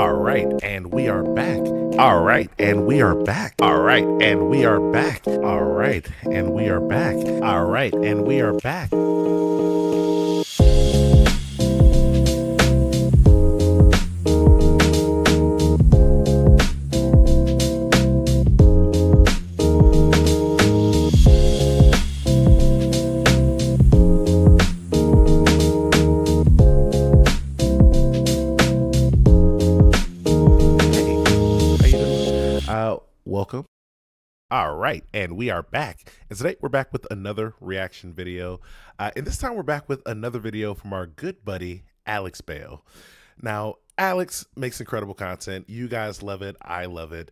All right, and we are back. All right, and we are back. All right, and we are back. All right, and we are back. All right, and we are back. Welcome. All right, and we are back. And today we're back with another reaction video. And this time we're back with another video from our good buddy, Alex Bale. Now, Alex makes incredible content. You guys love it. I love it.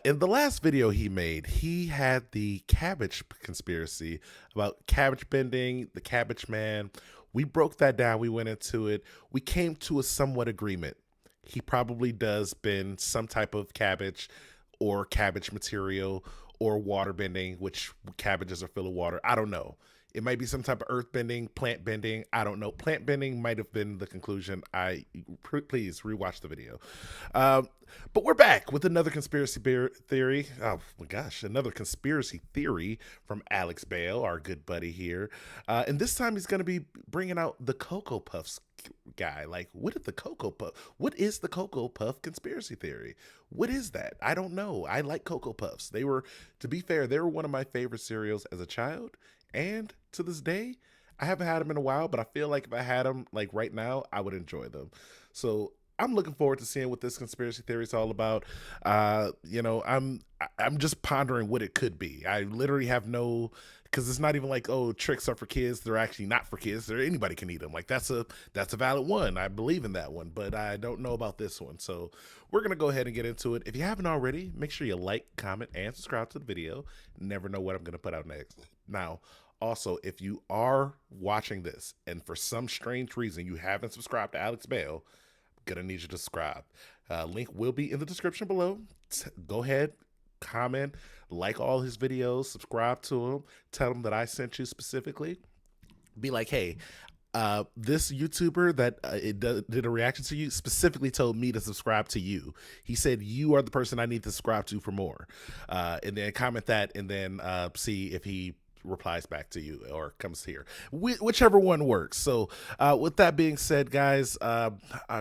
In the last video he made, he had the cabbage conspiracy about cabbage bending, the cabbage man. We broke that down. We went into it. We came to a somewhat agreement. He probably does bend some type of cabbage or cabbage material or water bending, which cabbages are full of water. I don't know. It might be some type of earth bending, plant bending. I don't know. Plant bending might have been the conclusion. Please rewatch the video. But we're back with another conspiracy theory. Oh my gosh, another conspiracy theory from Alex Bale, our good buddy here. And this time he's going to be bringing out the Cocoa Puffs guy. Like, what is the Cocoa Puff? What is the Cocoa Puff conspiracy theory? What is that? I don't know. I like Cocoa Puffs. They were, to be fair, they were one of my favorite cereals as a child. And to this day, I haven't had them in a while, but I feel like if I had them like right now, I would enjoy them. So I'm looking forward to seeing what this conspiracy theory is all about. You know, I'm just pondering what it could be. I literally have no, because it's not even like, oh, tricks are for kids. They're actually not for kids. Anybody can eat them. Like that's a valid one. I believe in that one, but I don't know about this one. So we're gonna go ahead and get into it. If you haven't already, make sure you like, comment, and subscribe to the video. Never know what I'm gonna put out next. Now, also, if you are watching this and for some strange reason you haven't subscribed to Alex Bale, I'm gonna need you to subscribe. Link will be in the description below. Go ahead, comment, like all his videos, subscribe to him, tell him that I sent you specifically. Be like, hey, this YouTuber that did a reaction to you specifically told me to subscribe to you. He said you are the person I need to subscribe to for more. And then comment that, and then see if he replies back to you or comes here, whichever one works. So with that being said, guys, I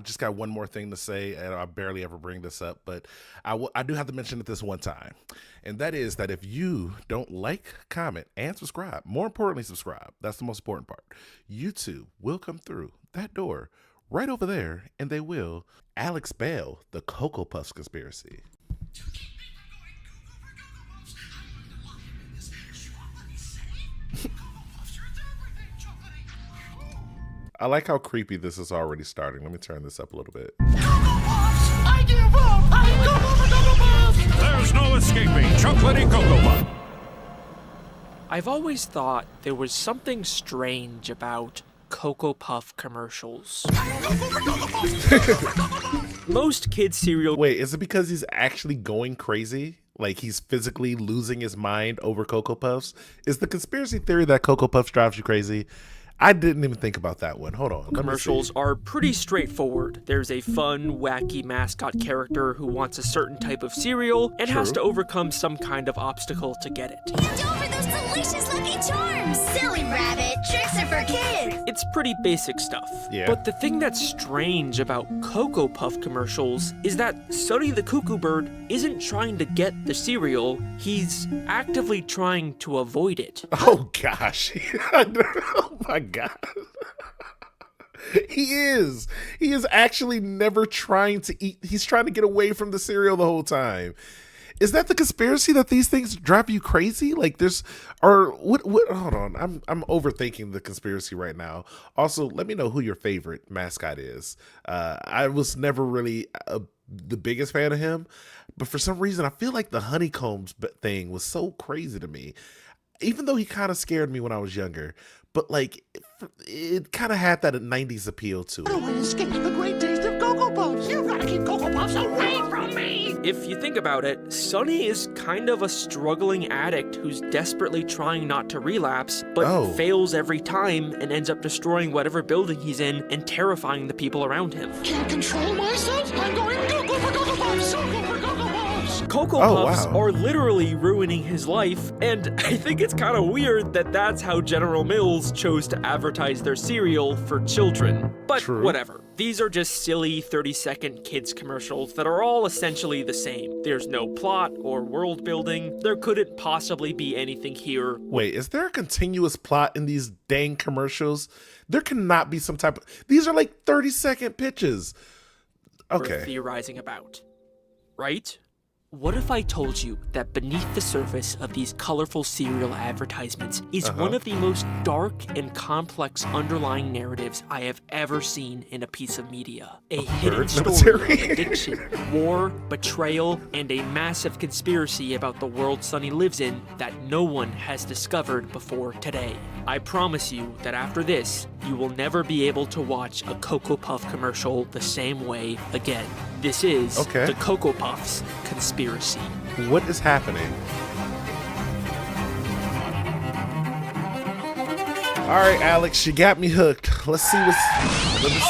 just got one more thing to say, and I barely ever bring this up, but I do have to mention it this one time, and that is that if you don't like, comment, and subscribe, more importantly subscribe, that's the most important part, YouTube will come through that door right over there, and they will Alex Bale, the Cocoa Puffs conspiracy. I like how creepy this is already starting. Let me turn this up a little bit. Cocoa Puffs! I give up! I go for the Cocoa Puffs! There's no escaping chocolatey Cocoa Puff. I've always thought there was something strange about Cocoa Puff commercials. Most kids' cereal... Wait, is it because he's actually going crazy? Like he's physically losing his mind over Cocoa Puffs? Is the conspiracy theory that Cocoa Puffs drives you crazy? I didn't even think about that one. Hold on. Commercials are pretty straightforward. There's a fun, wacky mascot character who wants a certain type of cereal and has to overcome some kind of obstacle to get it. Hand over those delicious Lucky Charms! Silly rabbit, tricks are for kids! It's pretty basic stuff. Yeah. But the thing that's strange about Cocoa Puff commercials is that Sonny the Cuckoo Bird isn't trying to get the cereal, he's actively trying to avoid it. Oh gosh. Oh my God. He is actually never trying to eat. He's trying to get away from the cereal the whole time. Is that the conspiracy, that these things drive you crazy? Like what hold on. I'm overthinking the conspiracy right now. Also, let me know who your favorite mascot is. I was never really the biggest fan of him, but for some reason I feel like the honeycombs thing was so crazy to me. Even though he kind of scared me when I was younger, but like it kind of had that 90s appeal to it. I don't want to escape the great taste of Cocoa Puffs. You've got to keep Cocoa Puffs away from me. If you think about it, Sonny is kind of a struggling addict who's desperately trying not to relapse, but fails every time and ends up destroying whatever building he's in and terrifying the people around him. Can't control myself? I'm going to Cocoa Oh, Puffs wow. are literally ruining his life, and I think it's kind of weird that that's how General Mills chose to advertise their cereal for children. But True. whatever. These are just silly 30-second kids commercials that are all essentially the same. There's no plot or world building. There couldn't possibly be anything here. Wait, is there a continuous plot in these dang commercials? There cannot be some type of... These are like 30-second pitches. We're Okay. theorizing about, right? What if I told you that beneath the surface of these colorful cereal advertisements is one of the most dark and complex underlying narratives I have ever seen in a piece of media? A hidden bird story cemetery? of addiction, war, betrayal, and a massive conspiracy about the world Sunny lives in that no one has discovered before today. I promise you that after this, you will never be able to watch a Cocoa Puff commercial the same way again. This is Okay. the Cocoa Puffs conspiracy. What is happening? All right, Alex, you got me hooked. Let me see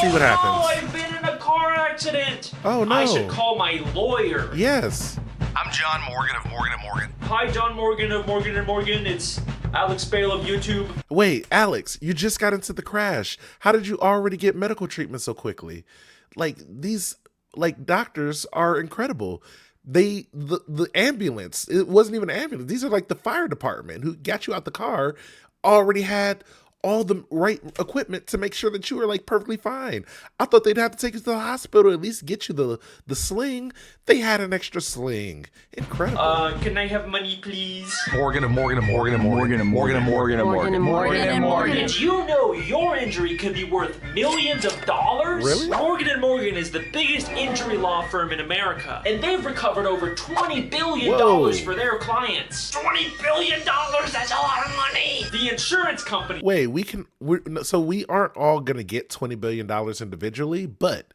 what Oh, happens. I've been in a car accident. Oh, no. I should call my lawyer. Yes. I'm John Morgan of Morgan & Morgan. Hi, John Morgan of Morgan & Morgan. It's Alex Bale of YouTube. Wait, Alex, you just got into the crash. How did you already get medical treatment so quickly? Like these doctors are incredible. The ambulance, it wasn't even an ambulance. These are like the fire department who got you out the car, already had all the right equipment to make sure that you were like perfectly fine. I thought they'd have to take you to the hospital, at least get you the sling. They had an extra sling. Incredible. Can I have money, please? Morgan & Morgan & Morgan & Morgan & Morgan & Morgan. Did you know your injury could be worth millions of dollars? Really? Morgan & Morgan is the biggest injury law firm in America, and they've recovered over $20 billion Whoa. for their clients. $20 billion? That's a lot of money! The insurance company... Wait, we aren't all gonna get $20 billion individually, but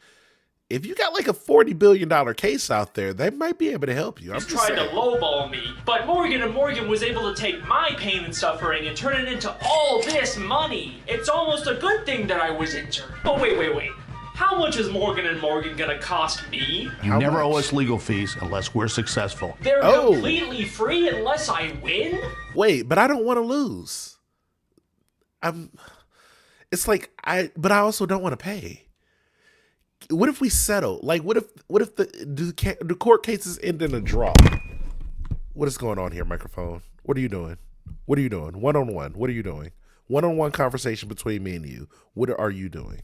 if you got like a $40 billion case out there, they might be able to help you. I'm just tried to saying. lowball me, but Morgan & Morgan was able to take my pain and suffering and turn it into all this money. It's almost a good thing that I was injured. But wait. How much is Morgan & Morgan gonna cost me? You never owe us legal fees unless we're successful. They're Oh. completely free unless I win? Wait, but I don't want to lose. But I also don't want to pay. What if we settle? Like, what if the court cases end in a draw? What is going on here, microphone? What are you doing? One-on-one. What are you doing? One-on-one conversation between me and you. What are you doing?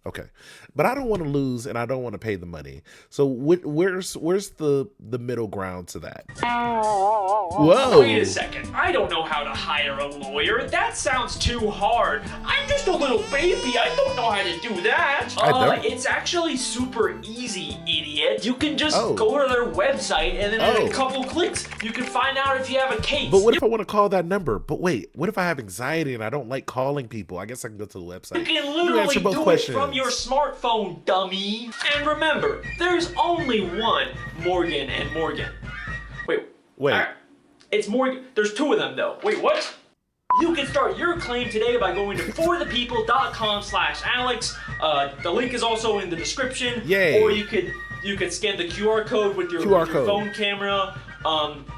Okay, but I don't want to lose and I don't want to pay the money. So where's the middle ground to that? Whoa! Wait a second. I don't know how to hire a lawyer. That sounds too hard. I'm just a little baby. I don't know how to do that. I don't. It's actually super easy, idiot. You can just Oh. go to their website and then in Oh. a couple clicks, you can find out if you have a case. But what if I want to call that number? But wait, what if I have anxiety and I don't like calling people? I guess I can go to the website. You can You literally answer both do questions. it from your smartphone, dummy. And remember, there's only one Morgan & Morgan. Wait. It's Morgan. There's two of them, though. Wait, what? You can start your claim today by going to forthepeople.com/Alex. The link is also in the description. Yay. Or you could scan the QR code with your phone camera.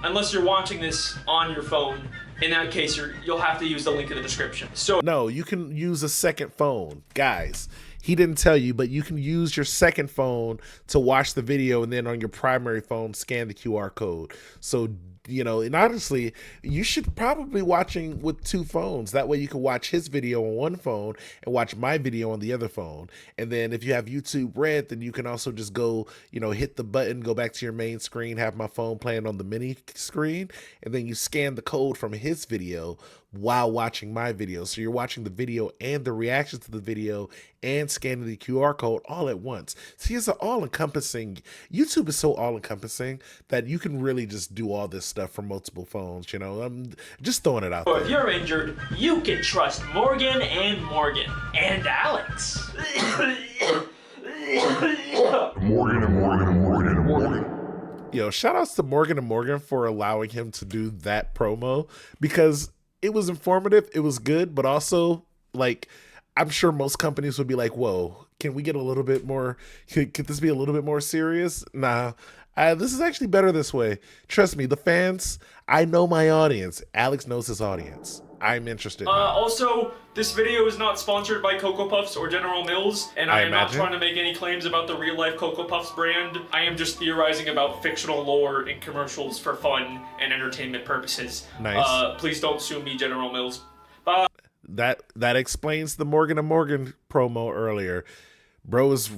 Unless you're watching this on your phone. In that case, you'll have to use the link in the description. So No, you can use a second phone. Guys, he didn't tell you, but you can use your second phone to watch the video and then on your primary phone, scan the QR code. So, and honestly, you should probably be watching with two phones. That way you can watch his video on one phone and watch my video on the other phone. And then if you have YouTube Red, then you can also just go, hit the button, go back to your main screen, have my phone playing on the mini screen, and then you scan the code from his video while watching my video. So you're watching the video and the reactions to the video and scanning the QR code all at once. See, it's all-encompassing. YouTube is so all-encompassing that you can really just do all this stuff from multiple phones, I'm just throwing it out if there. you're injured, you can trust Morgan & Morgan. And Alex. Morgan. Shout outs to Morgan & Morgan for allowing him to do that promo because it was informative, it was good, but also, I'm sure most companies would be like, whoa, can we get a little bit more, could this be a little bit more serious? Nah, This is actually better this way. Trust me, the fans, I know my audience. Alex knows his audience. I'm interested now. Also, this video is not sponsored by Cocoa Puffs or General Mills, and I am not trying to make any claims about the real-life Cocoa Puffs brand. I am just theorizing about fictional lore in commercials for fun and entertainment purposes. Nice. Please don't sue me, General Mills. Bye. That explains the Morgan & Morgan promo earlier. Bro is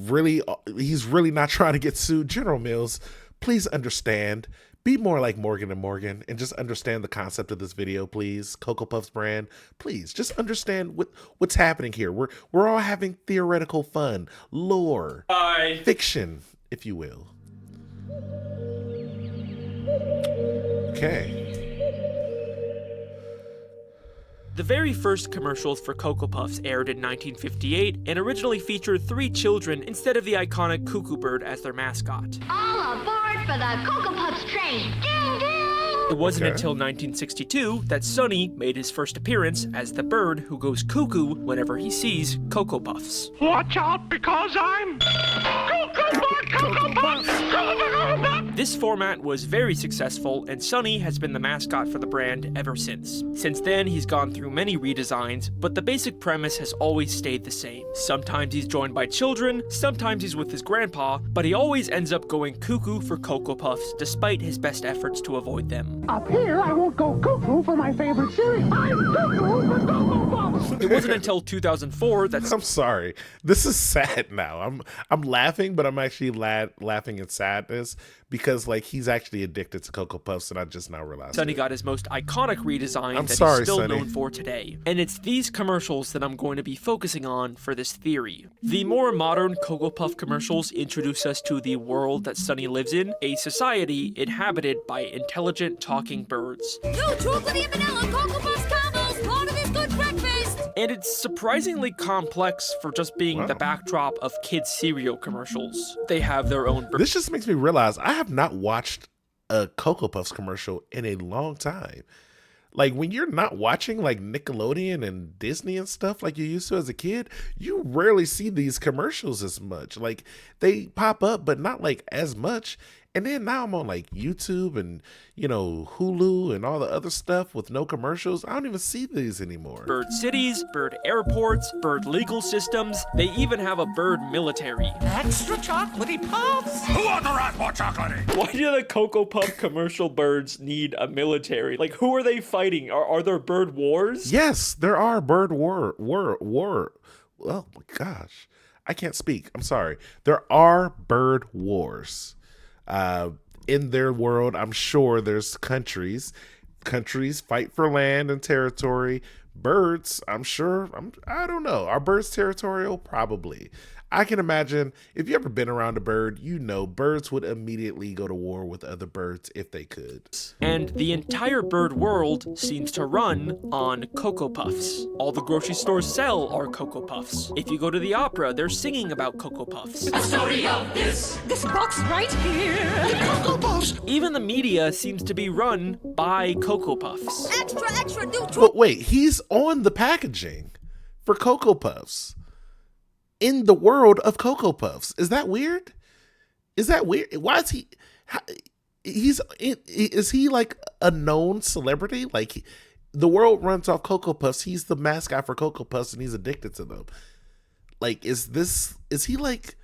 he's really not trying to get sued. General Mills, please understand. Be more like Morgan & Morgan and just understand the concept of this video, please. Cocoa Puffs brand, please just understand what's happening here. We're all having theoretical fun, lore, fiction, if you will. Okay. The very first commercials for Cocoa Puffs aired in 1958 and originally featured 3 children instead of the iconic cuckoo bird as their mascot. All aboard for the Cocoa Puffs train. Ding, ding! It wasn't until 1962 that Sonny made his first appearance as the bird who goes cuckoo whenever he sees Cocoa Puffs. Watch out, because I'm Cocoa Puffs! This format was very successful, and Sonny has been the mascot for the brand ever since. Since then, he's gone through many redesigns, but the basic premise has always stayed the same. Sometimes he's joined by children, sometimes he's with his grandpa, but he always ends up going cuckoo for Cocoa Puffs, despite his best efforts to avoid them. Up here, I won't go cuckoo for my favorite cereal. I'm cuckoo for Cocoa Puffs! It wasn't until 2004 that... I'm sorry. This is sad now. I'm laughing, but I'm actually laughing in sadness because like he's actually addicted to Cocoa Puffs and I just now realized Sonny got his most iconic redesign that sorry, he's still Sonny. known for today. And it's these commercials that I'm going to be focusing on for this theory. The more modern Cocoa Puff commercials introduce us to the world that Sonny lives in, a society inhabited by intelligent talking birds. No chocolatey and vanilla Cocoa Puffs combos, part of this good breakfast! And it's surprisingly complex for just being the backdrop of kids' cereal commercials. They have their own... This just makes me realize I have not watched a Cocoa Puffs commercial in a long time. Like when you're not watching like Nickelodeon and Disney and stuff like you used to as a kid, you rarely see these commercials as much. Like they pop up, but not like as much. And then now I'm on like YouTube and, you know, Hulu and all the other stuff with no commercials. I don't even see these anymore. Bird cities, bird airports, bird legal systems. They even have a bird military. Extra chocolatey puffs? Who on the rat more chocolatey? Why do the Cocoa Puff commercial birds need a military? Like, who are they fighting? Are there bird wars? Yes, there are bird war. Oh my gosh. I can't speak. I'm sorry. There are bird wars. In their world, I'm sure there's countries fight for land and territory. Birds, I'm sure, I don't know. Are birds territorial? Probably. I can imagine if you ever been around a bird, you know birds would immediately go to war with other birds if they could. And the entire bird world seems to run on Cocoa Puffs. All the grocery stores sell are Cocoa Puffs. If you go to the opera, they're singing about Cocoa Puffs. The story of this box right here. the Cocoa Puffs. Even the media seems to be run by Cocoa Puffs. Extra, new But wait, he's on the packaging for Cocoa Puffs. In the world of Cocoa Puffs. Is that weird? Is that weird? Why is he... Is he like a known celebrity? Like the world runs off Cocoa Puffs. He's the mascot for Cocoa Puffs and he's addicted to them. Like, is he like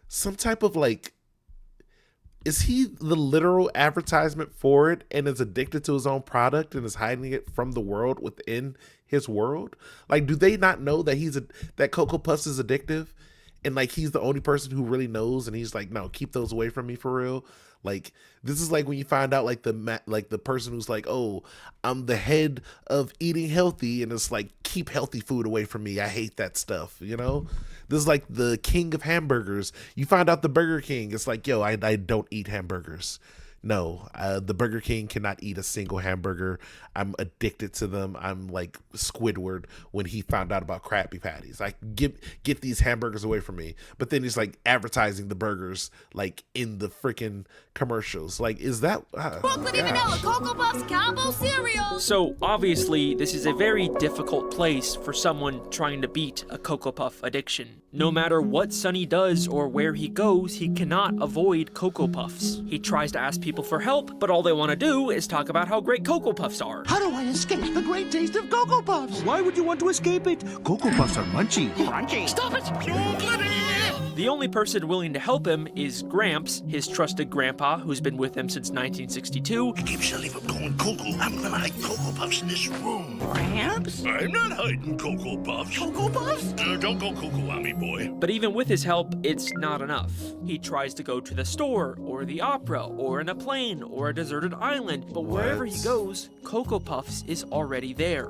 some type of like... Is he the literal advertisement for it and is addicted to his own product and is hiding it from the world within his world? Like, do they not know that that Cocoa Puffs is addictive and like he's the only person who really knows and he's like, no, keep those away from me for real? Like, this is like when you find out like the person who's like, oh, I'm the head of eating healthy and it's like, keep healthy food away from me. I hate that stuff, you know? This is like the king of hamburgers. You find out the Burger King. It's like, yo, I don't eat hamburgers. no, the Burger King cannot eat a single hamburger. I'm addicted to them. I'm like Squidward when he found out about Krabby Patties. Like, get these hamburgers away from me. But then he's like advertising the burgers like in the freaking commercials. Like, is that Chocolate and vanilla Cocoa Puffs combo cereal. So obviously, this is a very difficult place for someone trying to beat a Cocoa Puff addiction. No matter what Sonny does or where he goes, he cannot avoid Cocoa Puffs. He tries to ask people for help, but all they want to do is talk about how great Cocoa Puffs are. How do I escape the great taste of Cocoa Puffs? Why would you want to escape it? Cocoa Puffs are munchy. Crunchy. Stop it! The only person willing to help him is Gramps, his trusted grandpa, who's been with him since 1962. Keep Shelly from going cuckoo. I'm gonna hide Cocoa Puffs in this room. Gramps? I'm not hiding Cocoa Puffs. Cocoa Puffs? Don't go cuckoo on me, boy. But even with his help, it's not enough. He tries to go to the store, or the opera, or in a plane, or a deserted island, but wherever he goes, Cocoa Puffs is already there.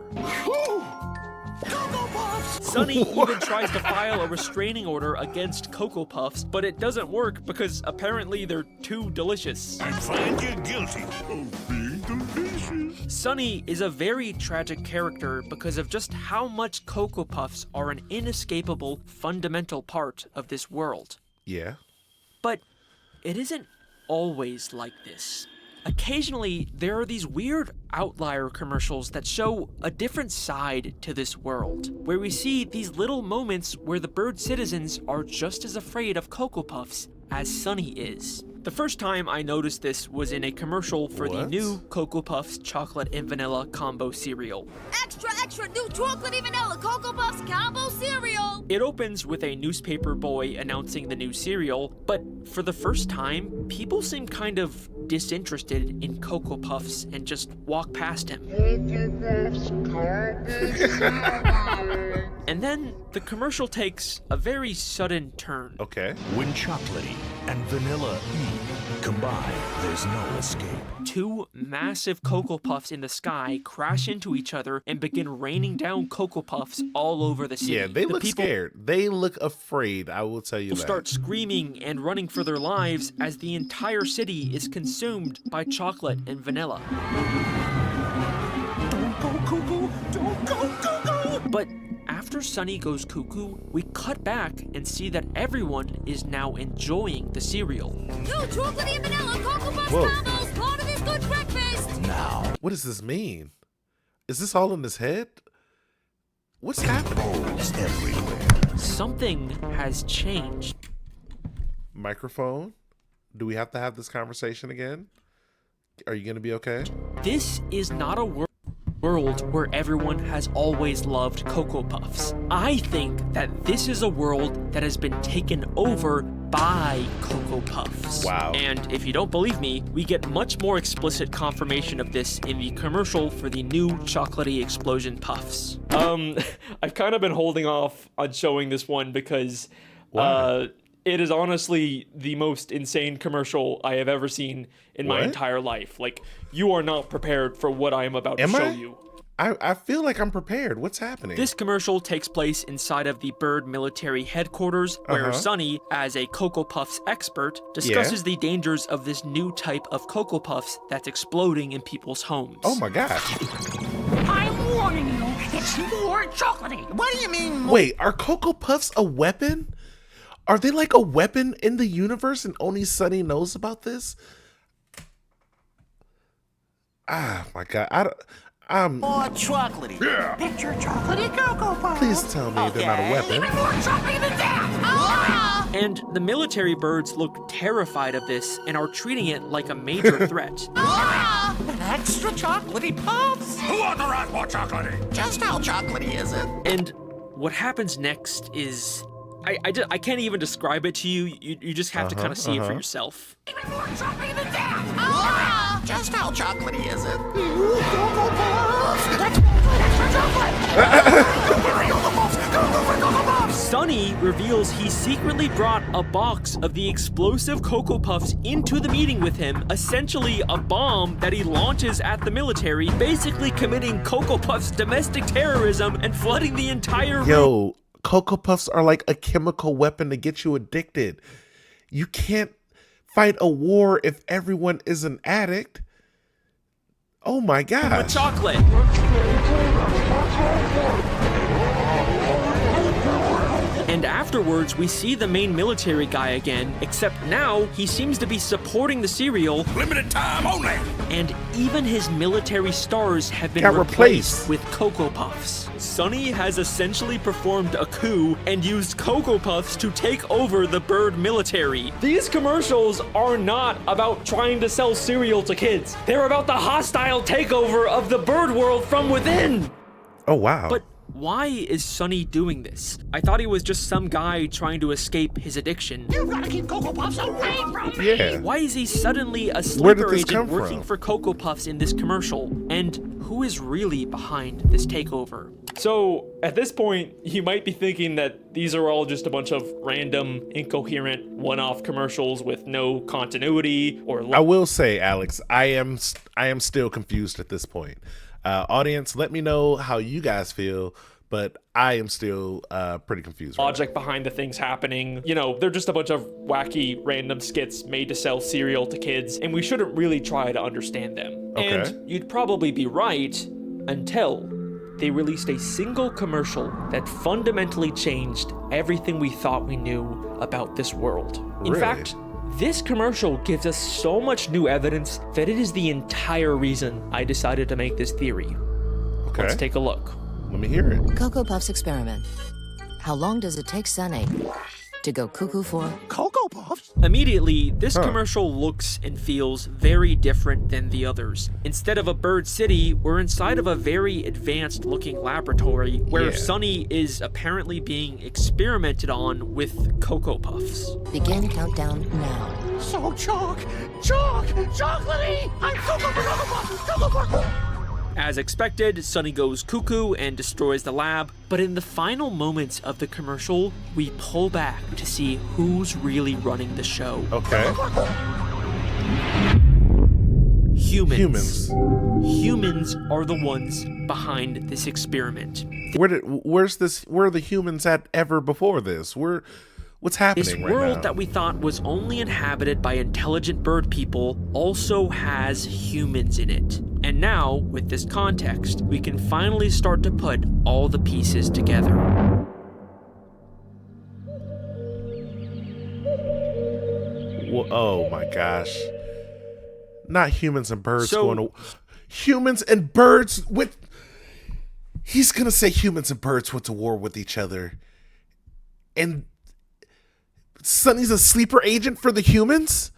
Cocoa Puffs! Sonny even tries to file a restraining order against Cocoa Puffs, but it doesn't work because apparently they're too delicious. I find you guilty of being delicious. Sonny is a very tragic character because of just how much Cocoa Puffs are an inescapable, fundamental part of this world. Yeah. But it isn't always like this. Occasionally, there are these weird outlier commercials that show a different side to this world, where we see these little moments where the bird citizens are just as afraid of Cocoa Puffs as Sonny is. The first time I noticed this was in a commercial for the new Cocoa Puffs chocolate and vanilla combo cereal. Extra, extra new chocolate and vanilla Cocoa Puffs combo cereal. It opens with a newspaper boy announcing the new cereal, but for the first time, people seem kind of disinterested in Cocoa Puffs and just walk past him. And then the commercial takes a very sudden turn. Okay. When chocolatey and vanilla combine, there's no escape. Two massive Cocoa Puffs in the sky crash into each other and begin raining down Cocoa Puffs all over the city. Yeah, they look scared. They look afraid, I will tell you that. People start screaming and running for their lives as the entire city is consumed by chocolate and vanilla. Don't go cuckoo! Don't go cuckoo! But after Sonny goes cuckoo, we cut back and see that everyone is now enjoying the cereal. New chocolate and vanilla Cocoa Puffs Whoa. combos, part of this good breakfast. Now, What does this mean? Is this all in his head? What's happening? it's everywhere. Something has changed. Microphone? Do we have to have this conversation again? Are you going to be okay? This is not a world where everyone has always loved Cocoa Puffs. I think that this is a world that has been taken over by Cocoa Puffs. Wow. And if you don't believe me, we get much more explicit confirmation of this in the commercial for the new chocolatey explosion puffs. I've kind of been holding off on showing this one because it is honestly the most insane commercial I have ever seen in my entire life. Like, you are not prepared for what I am about to show you. I feel like I'm prepared. What's happening? This commercial takes place inside of the Bird military headquarters, where Sonny, as a Cocoa Puffs expert, discusses the dangers of this new type of Cocoa Puffs that's exploding in people's homes. Oh my gosh. I'm warning you, it's more chocolatey. What do you mean more? Wait, are Cocoa Puffs a weapon? Are they like a weapon in the universe and only Sonny knows about this? Ah, my God. More chocolatey. Yeah. Picture chocolatey Cocoa Puffs. Please tell me they're not a weapon. Even more chocolatey than that. And the military birds look terrified of this and are treating it like a major threat. Extra chocolatey puffs. Who authorized more chocolatey? Just how chocolatey is it? And what happens next is... I can't even describe it to you. You just have to kind of see it for yourself. Even more chocolatey than that. Just how chocolatey is it? Cocoa Puffs. That's extra chocolate. Where are you, Cocoa Puffs? Cocoa Puffs. Sonny reveals he secretly brought a box of the explosive Cocoa Puffs into the meeting with him, essentially a bomb that he launches at the military, basically committing Cocoa Puffs domestic terrorism and flooding the entire room. Yo, Cocoa Puffs are like a chemical weapon to get you addicted. You can't fight a war if everyone is an addict? Oh my The gosh. chocolate. And afterwards, we see the main military guy again, except now he seems to be supporting the cereal, Limited time only. and even his military stars have been Got replaced replaced. with Cocoa Puffs. Sonny has essentially performed a coup and used Cocoa Puffs to take over the bird military. These commercials are not about trying to sell cereal to kids. They're about the hostile takeover of the bird world from within. Oh wow. But why is Sonny doing this? I thought he was just some guy trying to escape his addiction. You've got to keep Cocoa Puffs away from me. yeah. Why is he suddenly a Where did sleeper this agent come working from? for Cocoa Puffs in this commercial? And who is really behind this takeover? So, at this point, you might be thinking that these are all just a bunch of random, incoherent, one-off commercials with no continuity or I will say, Alex, I am still confused at this point. Audience, let me know how you guys feel, but I am still pretty confused. Right logic behind the things happening. You know, they're just a bunch of wacky, random skits made to sell cereal to kids, and we shouldn't really try to understand them. Okay. And you'd probably be right until they released a single commercial that fundamentally changed everything we thought we knew about this world. In Really? fact, this commercial gives us so much new evidence that it is the entire reason I decided to make this theory. Okay. Let's take a look. Let me hear it. Cocoa Puffs experiment. How long does it take Sunny to go cuckoo for? Cocoa Puffs? Immediately, this commercial looks and feels very different than the others. Instead of a bird city, we're inside of a very advanced looking laboratory where Yeah. Sunny is apparently being experimented on with Cocoa Puffs. Begin countdown now. So chocolatey! I'm Cocoa Puffs! Cocoa Puffs! As expected, Sunny goes cuckoo and destroys the lab, but in the final moments of the commercial, we pull back to see who's really running the show. Okay. Humans. Humans are the ones behind this experiment. Where are the humans at ever before this? What's happening This right now? world that we thought was only inhabited by intelligent bird people also has humans in it. And now, with this context, we can finally start to put all the pieces together. Oh my gosh. Not humans and birds So- going to... Humans and birds with... He's going to say humans and birds went to war with each other. And Sunny's a sleeper agent for the humans?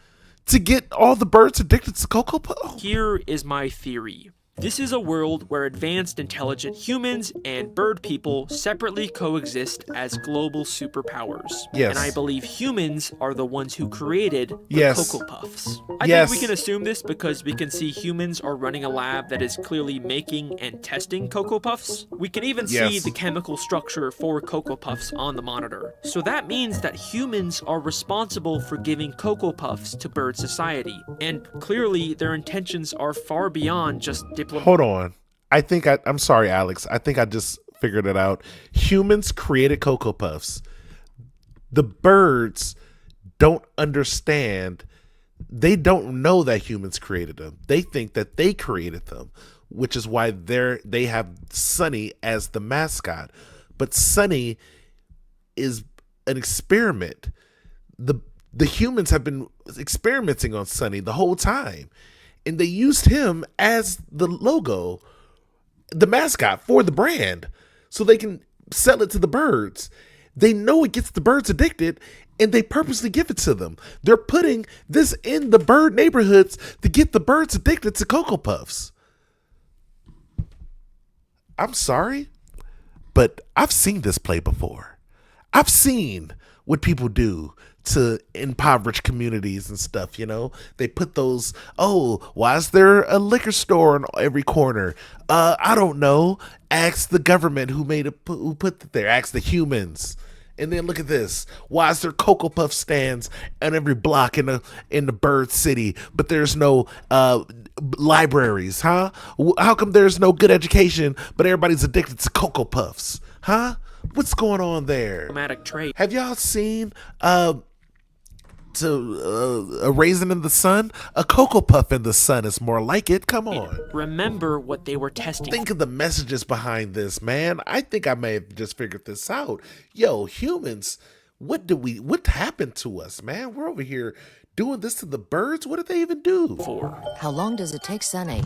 To get all the birds addicted to Cocoa Puffs? Here is my theory. This is a world where advanced intelligent humans and bird people separately coexist as global superpowers. Yes. And I believe humans are the ones who created the Yes. Cocoa Puffs. I Yes. think we can assume this because we can see humans are running a lab that is clearly making and testing Cocoa Puffs. We can even see Yes. the chemical structure for Cocoa Puffs on the monitor. So that means that humans are responsible for giving Cocoa Puffs to bird society. And clearly their intentions are far beyond just diplomatic. Hold on. I'm sorry, Alex. I think I just figured it out. Humans created Cocoa Puffs. The birds don't understand. They don't know that humans created them. They think that they created them, which is why they have Sunny as the mascot. But Sunny is an experiment. The humans have been experimenting on Sunny the whole time. And they used him as the logo, the mascot for the brand, so they can sell it to the birds. They know it gets the birds addicted, and they purposely give it to them. They're putting this in the bird neighborhoods to get the birds addicted to Cocoa Puffs. I'm sorry, but I've seen this play before. I've seen what people do to impoverished communities and stuff, you know? They put those, why is there a liquor store on every corner? I don't know. Ask the government who put it there. Ask the humans. And then look at this. Why is there Cocoa Puff stands on every block in the bird city, but there's no libraries, huh? How come there's no good education, but everybody's addicted to Cocoa Puffs, huh? What's going on there? Trait. Have y'all seen to a raisin in the sun? A Cocoa Puff in the sun is more like it. Come on. Remember what they were testing. Think of the messages behind this, man. I think I may have just figured this out. Yo, humans, what happened to us, man? We're over here doing this to the birds? What did they even do? How long does it take Sunny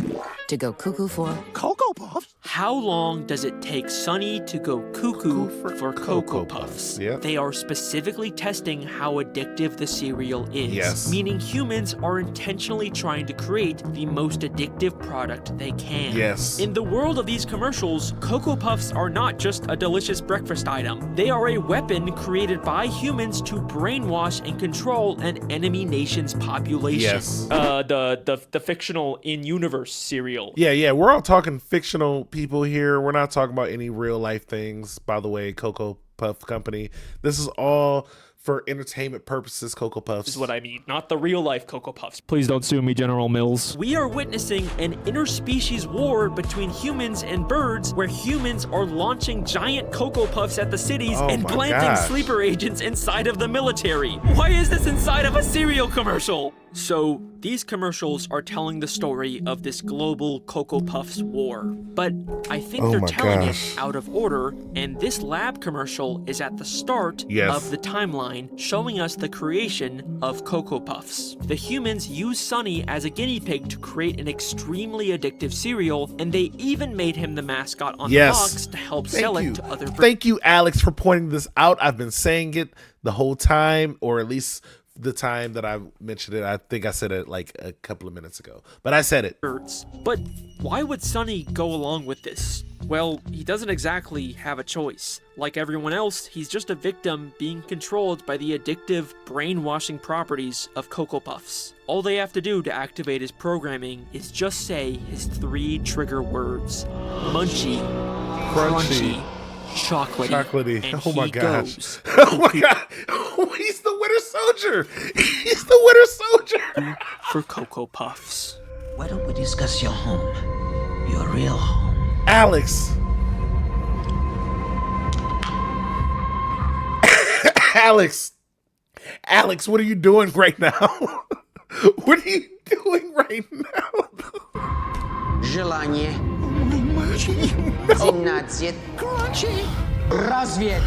to go cuckoo for? Cocoa Puffs? How long does it take Sunny to go cuckoo for Cocoa Puffs? Yep. They are specifically testing how addictive the cereal is. Yes. Meaning humans are intentionally trying to create the most addictive product they can. Yes. In the world of these commercials, Cocoa Puffs are not just a delicious breakfast item. They are a weapon created by humans to brainwash and control an enemy nation's population. Yes. The fictional in-universe cereal. Yeah, we're all talking fictional people here. We're not talking about any real life things. By the way, Cocoa Puff Company. This is all for entertainment purposes, Cocoa Puffs. Is what I mean, not the real life Cocoa Puffs. Please don't sue me, General Mills. We are witnessing an interspecies war between humans and birds, where humans are launching giant Cocoa Puffs at the cities and planting sleeper agents inside of the military. Why is this inside of a cereal commercial? So, these commercials are telling the story of this global Cocoa Puffs war. But I think they're telling it out of order, and this lab commercial is at the start of the timeline, showing us the creation of Cocoa Puffs. The humans use Sunny as a guinea pig to create an extremely addictive cereal, and they even made him the mascot on the box to help sell it to other birds. Thank you, Alex, for pointing this out. I've been saying it the whole time, or at least the time that I mentioned it. I think I said it like a couple of minutes ago, but I said it. But why would Sunny go along with this? Well, he doesn't exactly have a choice. Like everyone else, he's just a victim being controlled by the addictive, brainwashing properties of Cocoa Puffs. All they have to do to activate his programming is just say his 3 trigger words: munchy, crunchy, chocolatey. And oh my he gosh. goes. Oh my god. He's the Winter Soldier. He's the Winter Soldier. For Cocoa Puffs. Why don't we discuss your home? Your real home. Alex. Alex, what are you doing right now? What are you doing right now? Желание. 17. Развед.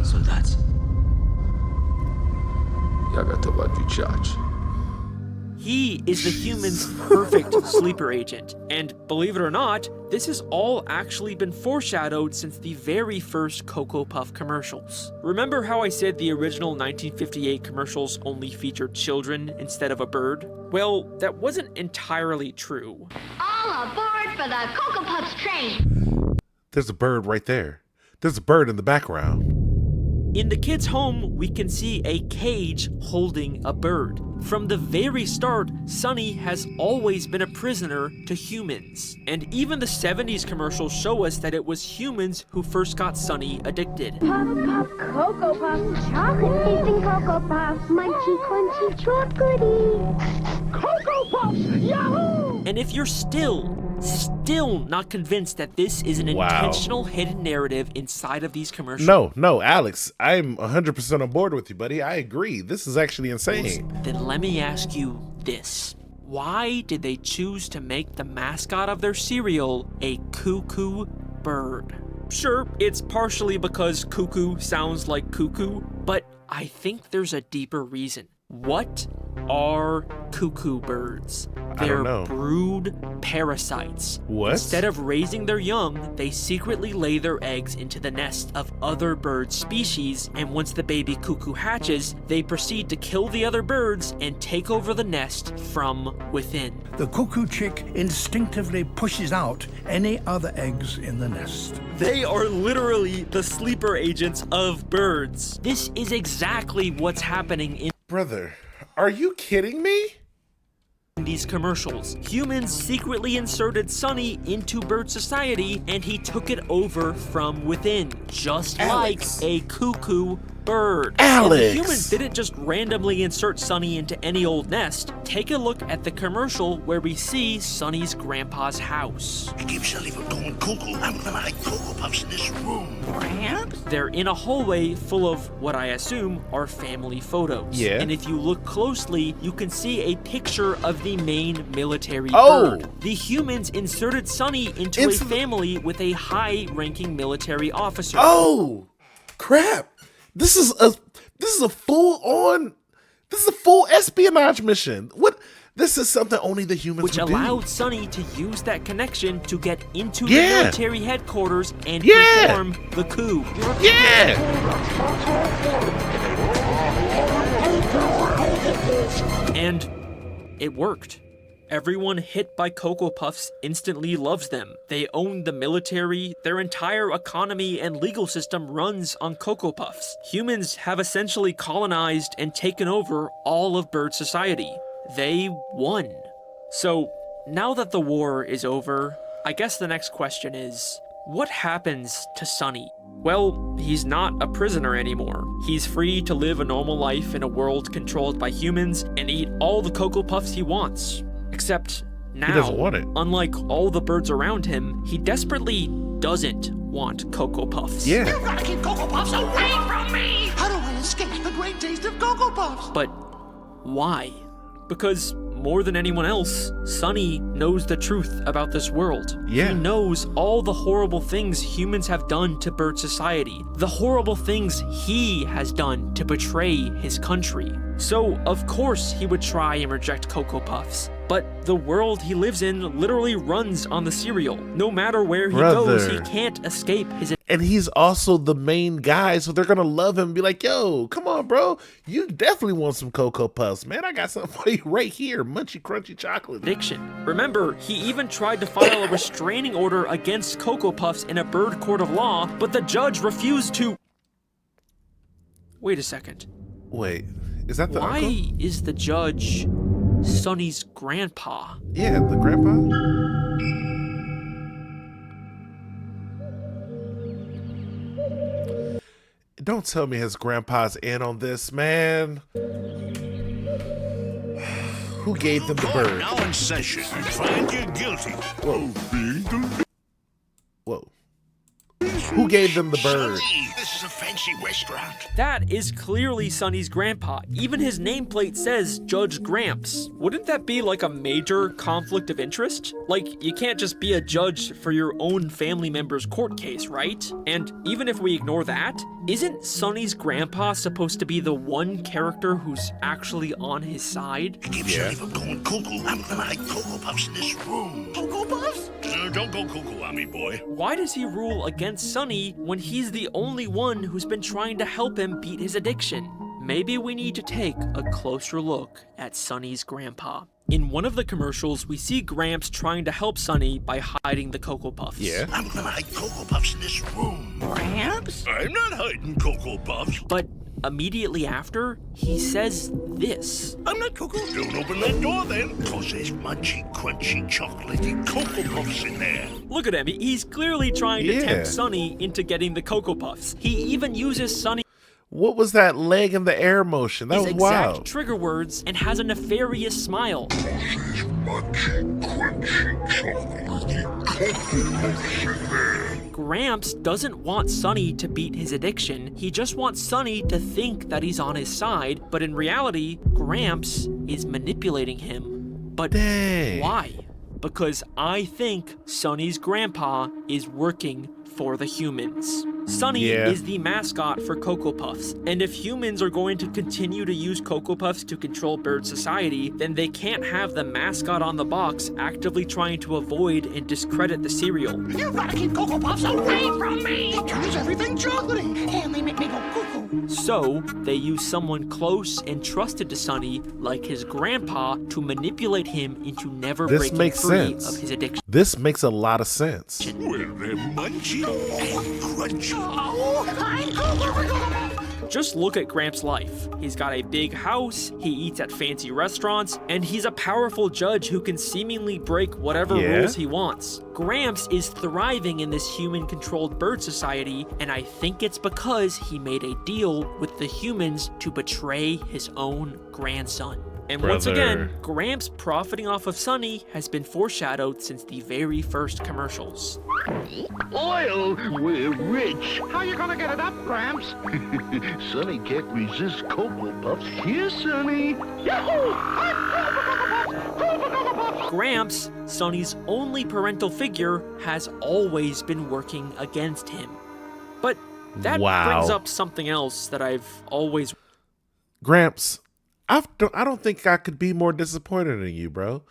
Солдат. Я готов отвечать. He is the human's perfect sleeper agent. And believe it or not, this has all actually been foreshadowed since the very first Cocoa Puff commercials. Remember how I said the original 1958 commercials only featured children instead of a bird? Well, that wasn't entirely true. All aboard for the Cocoa Puffs train. There's a bird right there. There's a bird in the background. In the kid's home, we can see a cage holding a bird. From the very start, Sunny has always been a prisoner to humans. And even the 70s commercials show us that it was humans who first got Sunny addicted. Puff, puff, Cocoa Puffs, chocolate tasting Cocoa Puffs, munchy, crunchy, chocolatey. Cocoa Puffs, yahoo! And if you're still not convinced that this is an intentional hidden narrative inside of these commercials. No, Alex, I'm 100% on board with you, buddy. I agree. This is actually insane. Then let me ask you this. Why did they choose to make the mascot of their cereal a cuckoo bird? Sure, it's partially because cuckoo sounds like cuckoo, but I think there's a deeper reason. What are cuckoo birds? They're brood parasites. What? Instead of raising their young, they secretly lay their eggs into the nest of other bird species, and once the baby cuckoo hatches, they proceed to kill the other birds and take over the nest from within. The cuckoo chick instinctively pushes out any other eggs in the nest. They are literally the sleeper agents of birds. This is exactly what's happening in Brother, are you kidding me? these commercials. Humans secretly inserted Sunny into bird society, and he took it over from within, just like a cuckoo bird. Alex! And the humans didn't just randomly insert Sonny into any old nest. Take a look at the commercial where we see Sonny's grandpa's house. It keeps Sonny from going cuckoo. I'm gonna hide Cocoa Puffs in this room. Gramps? They're in a hallway full of what I assume are family photos. Yeah. And if you look closely, you can see a picture of the main military Oh! bird. The humans inserted Sonny into a family with a high-ranking military officer. Oh, crap! This is a full espionage mission. What? This is something only the humans which would allowed do. Sonny to use that connection to get into the Yeah. military headquarters and Yeah. perform the coup. Yeah. And it worked. Everyone hit by Cocoa Puffs instantly loves them. They own the military, their entire economy and legal system runs on Cocoa Puffs. Humans have essentially colonized and taken over all of bird society. They won. So, now that the war is over, I guess the next question is, what happens to Sonny? Well, he's not a prisoner anymore. He's free to live a normal life in a world controlled by humans and eat all the Cocoa Puffs he wants. Except now, doesn't want it. unlike all the birds around him, he desperately doesn't want Cocoa Puffs. Yeah. You've got to keep Cocoa Puffs away from me! How do I escape the great taste of Cocoa Puffs? But why? Because more than anyone else, Sonny knows the truth about this world. Yeah. He knows all the horrible things humans have done to bird society, the horrible things he has done to betray his country. So, of course, he would try and reject Cocoa Puffs. But the world he lives in literally runs on the cereal. No matter where he goes, he can't escape his... And he's also the main guy, so they're gonna love him and be like, yo, come on, bro. You definitely want some Cocoa Puffs. Man, I got something for you right here. Munchy, crunchy chocolate. Addiction. Remember, he even tried to file a restraining order against Cocoa Puffs in a bird court of law, but the judge refused to... Wait a second. Wait, is that the Why uncle? is the judge Sonny's grandpa? Yeah, the grandpa? Don't tell me his grandpa's in on this, man. Who gave them the bird? Now in session. Find you guilty. Whoa. Whoa. Who gave them the bird? Sonny, this is a fancy restaurant. That is clearly Sonny's grandpa. Even his nameplate says Judge Gramps. Wouldn't that be like a major conflict of interest? Like, you can't just be a judge for your own family member's court case, right? And even if we ignore that, isn't Sonny's grandpa supposed to be the one character who's actually on his side? It keeps Sonny from going cuckoo. I'm gonna hide Cocoa Puffs in this room. Cocoa Puffs? Don't go cuckoo on me, boy. Why does he rule against Sonny when he's the only one who's been trying to help him beat his addiction? Maybe we need to take a closer look at Sonny's grandpa. In one of the commercials, we see Gramps trying to help Sonny by hiding the Cocoa Puffs. Yeah. I'm gonna hide Cocoa Puffs in this room. Gramps? I'm not hiding Cocoa Puffs. But immediately after, he says this. I'm not Cocoa. Don't open that door then, cause there's munchy, crunchy, chocolatey Cocoa Puffs in there. Look at him. He's clearly trying to tempt Sonny into getting the Cocoa Puffs. He even uses Sonny... What was that leg in the air motion? That was exact wild. trigger words and has a nefarious smile. Gramps doesn't want Sonny to beat his addiction. He just wants Sonny to think that he's on his side, but in reality, Gramps is manipulating him. But why? Because I think Sonny's grandpa is working for the humans. Sonny is the mascot for Cocoa Puffs, and if humans are going to continue to use Cocoa Puffs to control bird society, then they can't have the mascot on the box actively trying to avoid and discredit the cereal. You've got to keep Cocoa Puffs away from me! It turns everything chocolatey, and they make me go cuckoo. So, they use someone close and trusted to Sonny, like his grandpa, to manipulate him into never breaking free of his addiction. This makes a lot of sense. Well, they're munchy and crunchy. Oh, I'm Cocoa Puff! Just look at Gramps' life. He's got a big house, he eats at fancy restaurants, and he's a powerful judge who can seemingly break whatever rules he wants. Gramps is thriving in this human-controlled bird society, and I think it's because he made a deal with the humans to betray his own grandson. And once again, Gramps profiting off of Sonny has been foreshadowed since the very first commercials. Oil? We're rich. How you gonna get it up, Gramps? Sonny can't resist Cocoa Puffs. Here, Sonny. Yahoo! Gramps, Sonny's only parental figure, has always been working against him. But that brings up something else that I've always... Gramps, I don't think I could be more disappointed in you, bro.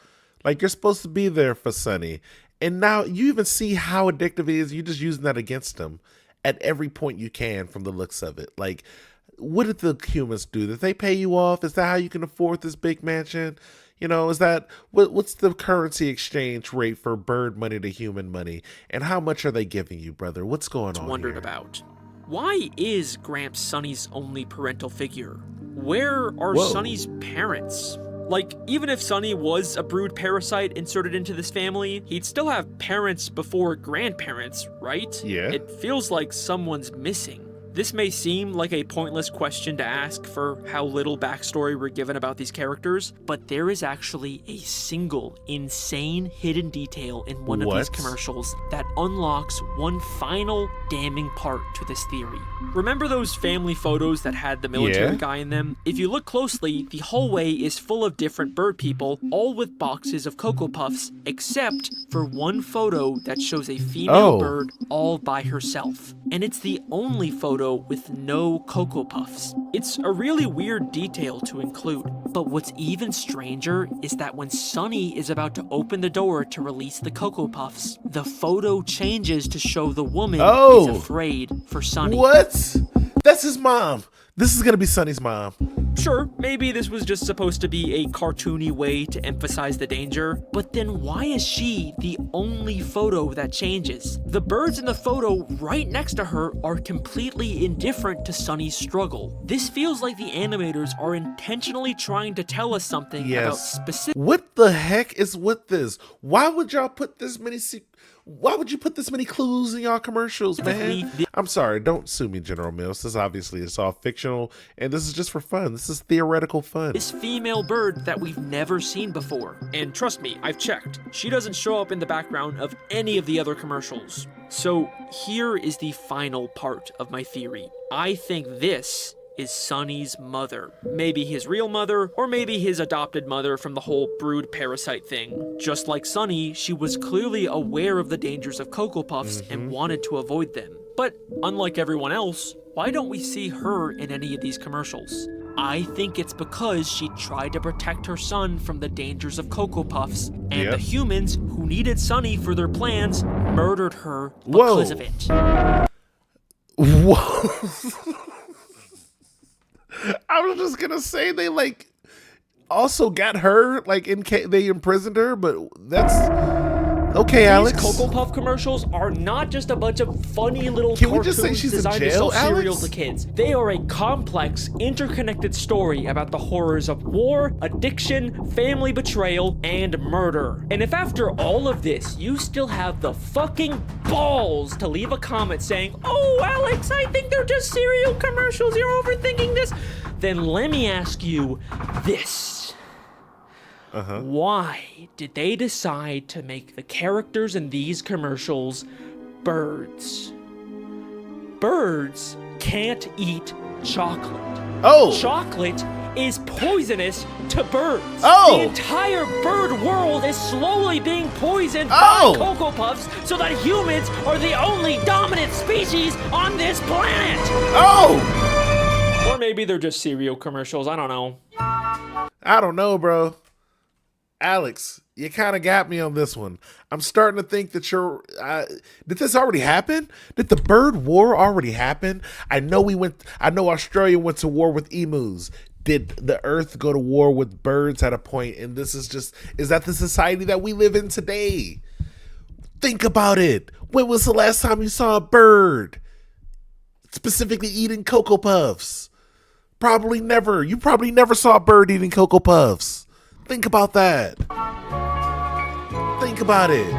Like, you're supposed to be there for Sonny. And now you even see how addictive he is. You're just using that against him at every point you can from the looks of it. Like, what did the humans do? Did they pay you off? Is that how you can afford this big mansion? You know, is that, what's the currency exchange rate for bird money to human money? And how much are they giving you, brother? What's going on wondered here? About. Why is Gramps Sonny's only parental figure? Where are Sonny's parents? Like, even if Sonny was a brood parasite inserted into this family, he'd still have parents before grandparents, right? Yeah. It feels like someone's missing. This may seem like a pointless question to ask for how little backstory we're given about these characters, but there is actually a single insane hidden detail in one of these commercials that unlocks one final damning part to this theory. Remember those family photos that had the military guy in them? If you look closely, the hallway is full of different bird people, all with boxes of Cocoa Puffs, except for one photo that shows a female bird all by herself. And it's the only photo with no Cocoa Puffs. It's a really weird detail to include, but what's even stranger is that when Sonny is about to open the door to release the Cocoa Puffs, the photo changes to show the woman is afraid for Sonny. What? That's his mom. This is gonna be Sonny's mom. Sure, maybe this was just supposed to be a cartoony way to emphasize the danger, but then why is she the only photo that changes? The birds in the photo right next to her are completely indifferent to Sonny's struggle. This feels like the animators are intentionally trying to tell us something about specific... What the heck is with this? Why would y'all put this many Why would you put this many clues in y'all commercials, man? I'm sorry, don't sue me, General Mills. This obviously is all fictional, and this is just for fun. This is theoretical fun. This female bird that we've never seen before. And trust me, I've checked. She doesn't show up in the background of any of the other commercials. So here is the final part of my theory. I think this is Sonny's mother. Maybe his real mother, or maybe his adopted mother from the whole brood parasite thing. Just like Sonny, she was clearly aware of the dangers of Cocoa Puffs and wanted to avoid them. But unlike everyone else, why don't we see her in any of these commercials? I think it's because she tried to protect her son from the dangers of Cocoa Puffs, and the humans who needed Sonny for their plans murdered her because of it. Whoa. I was just gonna say they like also got her like they imprisoned her, but that's okay. Alex, these Cocoa Puff commercials are not just a bunch of funny little cartoons designed to sell cereal to kids. They are a complex, interconnected story about the horrors of war, addiction, family betrayal, and murder. And if after all of this you still have the fucking balls to leave a comment saying, "Oh, Alex, I think they're just cereal commercials, you're overthinking this," then let me ask you this. Why did they decide to make the characters in these commercials birds? Birds can't eat chocolate. Chocolate is poisonous to birds. The entire bird world is slowly being poisoned by Cocoa Puffs so that humans are the only dominant species on this planet. Or maybe they're just cereal commercials, I don't know. I don't know, bro. Alex, you kind of got me on this one. I'm starting to think that did this already happen? Did the bird war already happen? I know Australia went to war with emus. Did the earth go to war with birds at a point? And is that the society that we live in today? Think about it. When was the last time you saw a bird specifically eating Cocoa Puffs? Probably never. You probably never saw a bird eating Cocoa Puffs. Think about that. Think about it.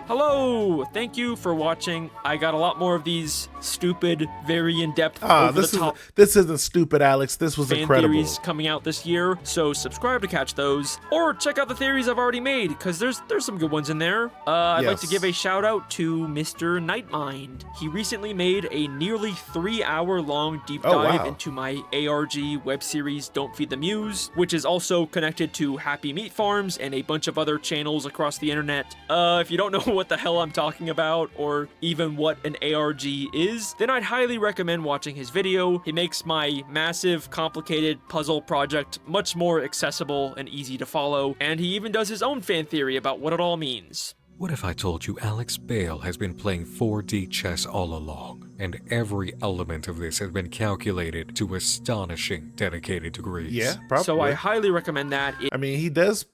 Hello! Thank you for watching. I got a lot more of these stupid, very in-depth, over-the-top this isn't stupid, Alex. This was fan incredible. theories coming out this year, so subscribe to catch those. Or check out the theories I've already made, because there's some good ones in there. I'd like to give a shout-out to Mr. Nightmind. He recently made a nearly 3-hour-long deep dive into my ARG web series Don't Feed the Muse, which is also connected to Happy Meat Farms and a bunch of other channels across the internet. If you don't know what the hell I'm talking about, or even what an ARG is, then I'd highly recommend watching his video. He makes my massive, complicated puzzle project much more accessible and easy to follow, and he even does his own fan theory about what it all means. What if I told you Alex Bale has been playing 4D chess all along, and every element of this has been calculated to astonishing dedicated degrees? Yeah, probably. So I highly recommend that. I mean, he does,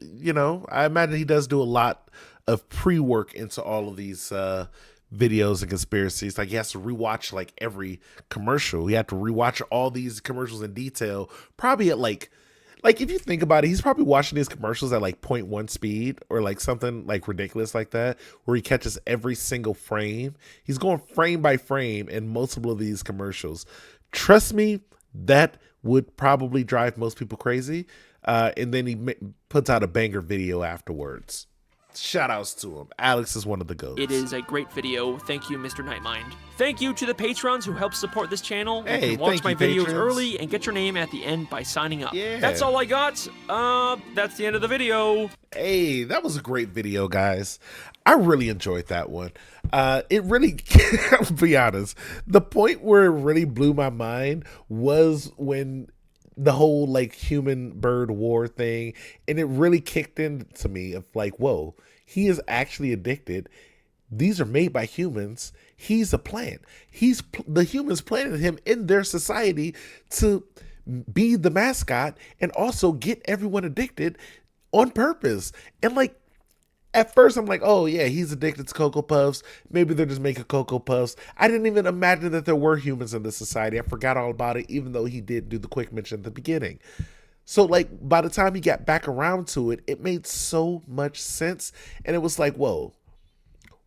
I imagine he does do a lot of pre-work into all of these videos and conspiracies. Like, he has to rewatch like every commercial. He had to rewatch all these commercials in detail, probably at like if you think about it, he's probably watching these commercials at like 0.1 speed or like something like ridiculous like that, where he catches every single frame. He's going frame by frame in multiple of these commercials. Trust me, that would probably drive most people crazy. And then he puts out a banger video afterwards. Shout outs to him. Alex is one of the GOATs. It is a great video. Thank you, Mr. Nightmind. Thank you to the patrons who help support this channel. Hey, you can watch my videos patrons. early and get your name at the end by signing up. Yeah. That's all I got. That's the end of the video. Hey, that was a great video, guys. I really enjoyed that one. It really, I'll be honest, the point where it really blew my mind was when the whole like human bird war thing, and it really kicked into me of like, whoa, he is actually addicted. These are made by humans. He's a plant. The humans planted him in their society to be the mascot and also get everyone addicted on purpose. And like, at first, I'm like, oh, yeah, he's addicted to Cocoa Puffs. Maybe they're just making Cocoa Puffs. I didn't even imagine that there were humans in this society. I forgot all about it, even though he did do the quick mention at the beginning. So, like, by the time he got back around to it, it made so much sense. And it was like, whoa,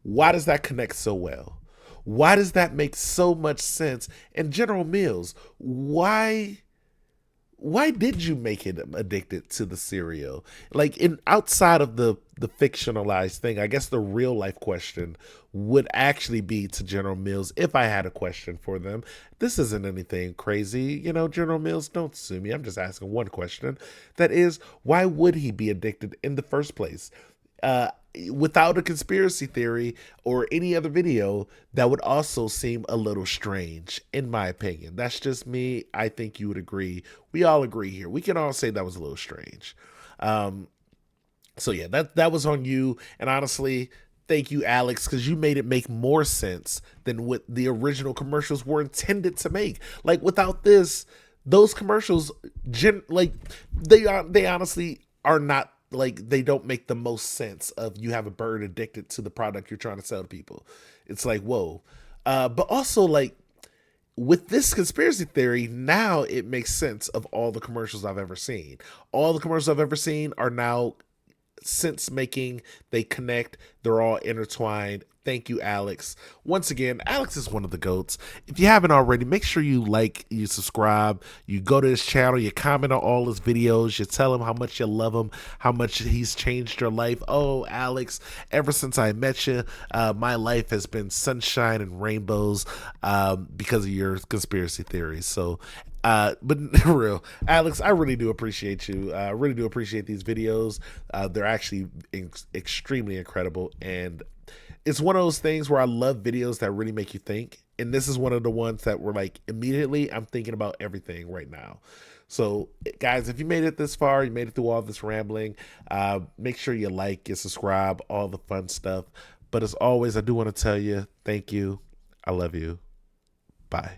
why does that connect so well? Why does that make so much sense? And General Mills, why did you make him addicted to the cereal? Like, outside of the fictionalized thing, I guess the real life question would actually be to General Mills if I had a question for them. This isn't anything crazy. General Mills, don't sue me. I'm just asking one question. That is, why would he be addicted in the first place? Without a conspiracy theory or any other video, that would also seem a little strange, in my opinion. That's just me. I think you would agree. We all agree here. We can all say that was a little strange. So yeah, that was on you. And honestly, thank you, Alex, because you made it make more sense than what the original commercials were intended to make. Like, without this, those commercials, they honestly are not, like, they don't make the most sense of you have a bird addicted to the product you're trying to sell to people. It's like, whoa. But also, like, with this conspiracy theory, now it makes sense of all the commercials I've ever seen. All the commercials I've ever seen are now sense making. They connect. They're all intertwined. Thank you, Alex. Once again, Alex is one of the GOATs. If you haven't already, make sure you like, you subscribe, you go to his channel, you comment on all his videos, you tell him how much you love him, how much he's changed your life. Oh, Alex, ever since I met you, my life has been sunshine and rainbows because of your conspiracy theories. So, but real, Alex, I really do appreciate you. I really do appreciate these videos. They're actually extremely incredible, and it's one of those things where I love videos that really make you think. And this is one of the ones that were like, immediately I'm thinking about everything right now. So guys, if you made it this far, you made it through all this rambling, make sure you like, you subscribe, all the fun stuff. But as always, I do want to tell you, thank you. I love you. Bye.